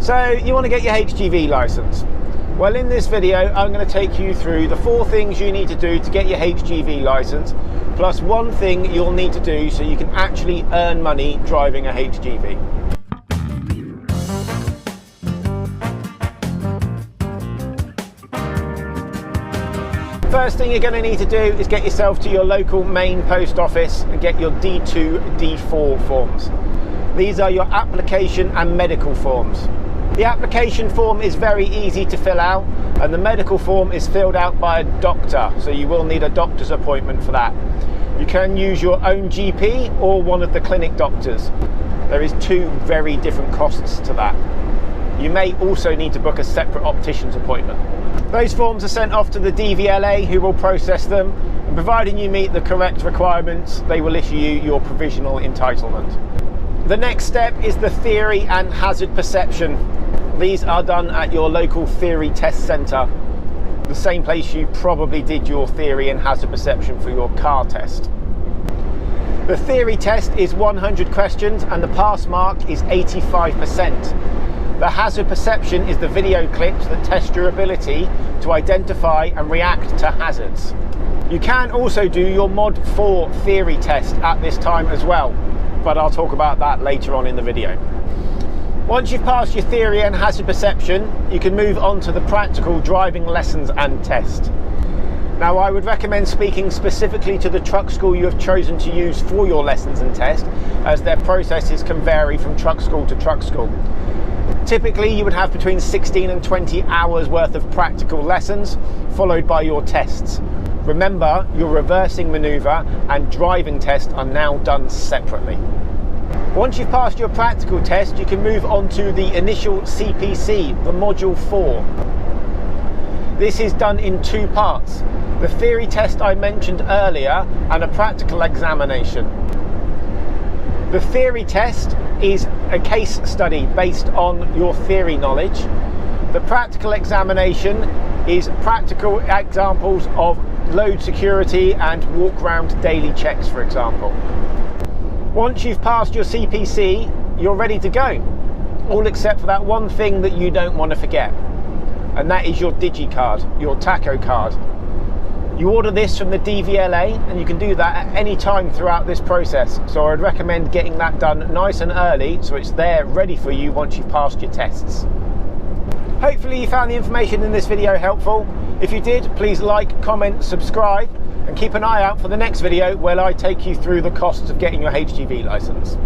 So you want to get your HGV license. Well, in this video, I'm going to take you through the 4 things you need to do to get your HGV license, plus 1 thing you'll need to do so you can actually earn money driving a HGV. First thing you're going to need to do is get yourself to your local main post office and get your D2, D4 forms. These are your application and medical forms. The application form is very easy to fill out, and the medical form is filled out by a doctor, so you will need a doctor's appointment for that. You can use your own GP or one of the clinic doctors. There is 2 very different costs to that. You may also need to book a separate optician's appointment. Those forms are sent off to the DVLA, who will process them, and providing you meet the correct requirements, they will issue you your provisional entitlement. The next step is the theory and hazard perception. These are done at your local theory test centre, the same place you probably did your theory and hazard perception for your car test. The theory test is 100 questions and the pass mark is 85%. The hazard perception is the video clips that test your ability to identify and react to hazards. You can also do your Mod 4 theory test at this time as well, but I'll talk about that later on in the video. Once you've passed your theory and hazard perception, you can move on to the practical driving lessons and test. Now, I would recommend speaking specifically to the truck school you have chosen to use for your lessons and test, as their processes can vary from truck school to truck school. Typically, you would have between 16 and 20 hours worth of practical lessons, followed by your tests. Remember, your reversing manoeuvre and driving test are now done separately. Once you've passed your practical test, you can move on to the initial CPC, the Module 4. This is done in 2 parts. The theory test I mentioned earlier and a practical examination. The theory test is a case study based on your theory knowledge. The practical examination is practical examples of load security and walk around daily checks, for example. Once you've passed your CPC, you're ready to go, all except for that 1 thing that you don't want to forget, and that is your DigiCard, your tacho card. You order this from the DVLA, and you can do that at any time throughout this process, so I'd recommend getting that done nice and early so it's there ready for you once you've passed your tests. Hopefully you found the information in this video helpful. If you did, please like, comment, subscribe, and keep an eye out for the next video where I take you through the costs of getting your HGV license.